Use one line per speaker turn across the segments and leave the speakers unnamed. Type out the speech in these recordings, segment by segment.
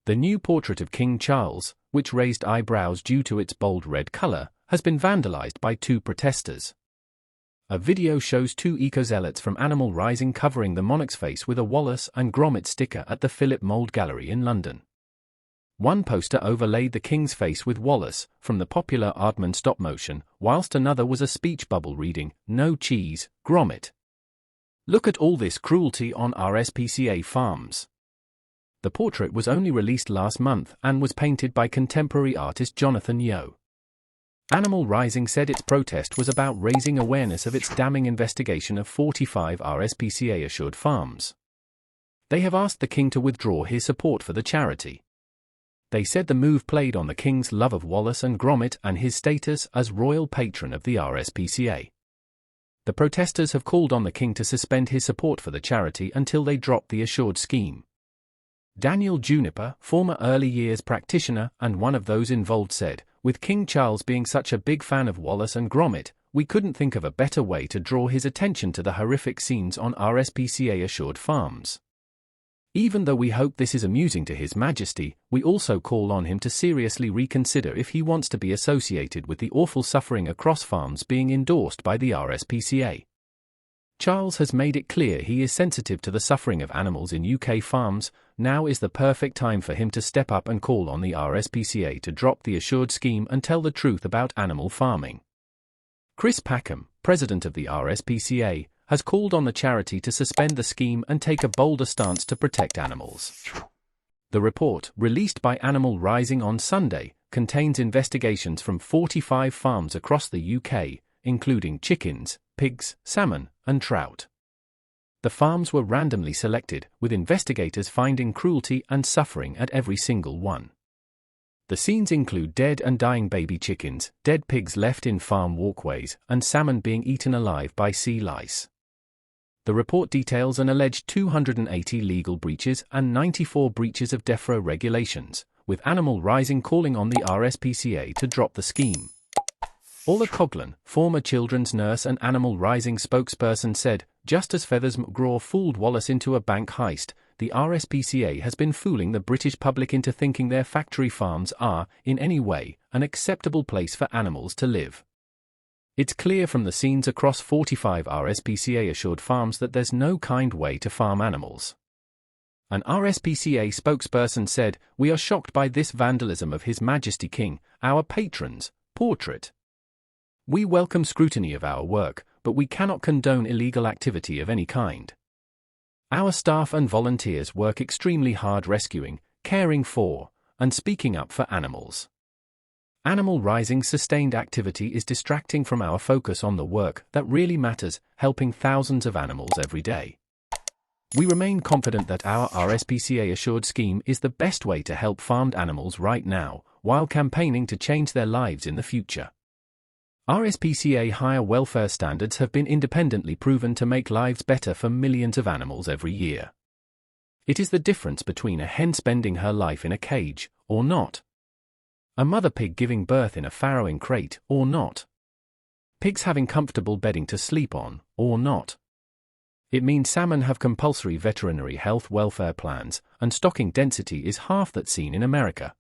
The new portrait of King Charles, which raised eyebrows due to its bold red color, has been vandalized by two protesters. A video shows two eco-zealots from Animal Rising covering the monarch's face with a Wallace and Gromit sticker at the Philip Mould Gallery in London. One poster overlaid the king's face with Wallace, from the popular Aardman stop-motion, whilst another was a speech bubble reading, "No cheese, Gromit." Look at all this cruelty on RSPCA farms. The portrait was only released last month and was painted by contemporary artist Jonathan Yeo. Animal Rising said its protest was about raising awareness of its damning investigation of 45 RSPCA-assured farms. They have asked the king to withdraw his support for the charity. They said the move played on the king's love of Wallace and Gromit and his status as royal patron of the RSPCA. The protesters have called on the king to suspend his support for the charity until they drop the assured scheme. Daniel Juniper, former early years practitioner and one of those involved, said, "With King Charles being such a big fan of Wallace and Gromit, we couldn't think of a better way to draw his attention to the horrific scenes on RSPCA-assured farms. Even though we hope this is amusing to His Majesty, we also call on him to seriously reconsider if he wants to be associated with the awful suffering across farms being endorsed by the RSPCA. Charles has made it clear he is sensitive to the suffering of animals in UK farms. Now is the perfect time for him to step up and call on the RSPCA to drop the assured scheme and tell the truth about animal farming." Chris Packham, president of the RSPCA, has called on the charity to suspend the scheme and take a bolder stance to protect animals. The report, released by Animal Rising on Sunday, contains investigations from 45 farms across the UK, including chickens, pigs, salmon, and trout. The farms were randomly selected, with investigators finding cruelty and suffering at every single one. The scenes include dead and dying baby chickens, dead pigs left in farm walkways, and salmon being eaten alive by sea lice. The report details an alleged 280 legal breaches and 94 breaches of DEFRA regulations, with Animal Rising calling on the RSPCA to drop the scheme. Ola Coughlin, former children's nurse and Animal Rising spokesperson, said, "Just as Feathers McGraw fooled Wallace into a bank heist, the RSPCA has been fooling the British public into thinking their factory farms are, in any way, an acceptable place for animals to live. It's clear from the scenes across 45 RSPCA-assured farms that there's no kind way to farm animals." An RSPCA spokesperson said, "We are shocked by this vandalism of His Majesty King, our patron's portrait. We welcome scrutiny of our work, but we cannot condone illegal activity of any kind. Our staff and volunteers work extremely hard rescuing, caring for, and speaking up for animals. Animal Rising's sustained activity is distracting from our focus on the work that really matters, helping thousands of animals every day. We remain confident that our RSPCA-assured scheme is the best way to help farmed animals right now, while campaigning to change their lives in the future. RSPCA higher welfare standards have been independently proven to make lives better for millions of animals every year. It is the difference between a hen spending her life in a cage, or not. A mother pig giving birth in a farrowing crate, or not. Pigs having comfortable bedding to sleep on, or not. It means salmon have compulsory veterinary health welfare plans, and stocking density is half that seen in America.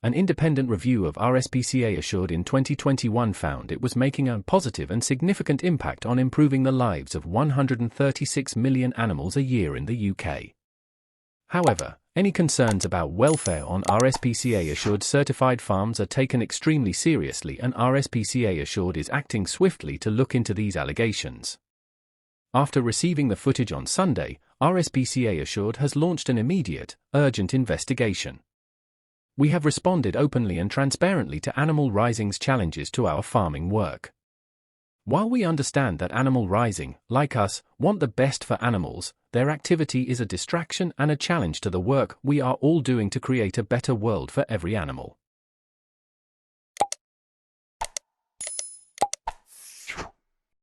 An independent review of RSPCA Assured in 2021 found it was making a positive and significant impact on improving the lives of 136 million animals a year in the UK. However, any concerns about welfare on RSPCA Assured certified farms are taken extremely seriously, and RSPCA Assured is acting swiftly to look into these allegations. After receiving the footage on Sunday, RSPCA Assured has launched an immediate, urgent investigation. We have responded openly and transparently to Animal Rising's challenges to our farming work. While we understand that Animal Rising, like us, want the best for animals, their activity is a distraction and a challenge to the work we are all doing to create a better world for every animal.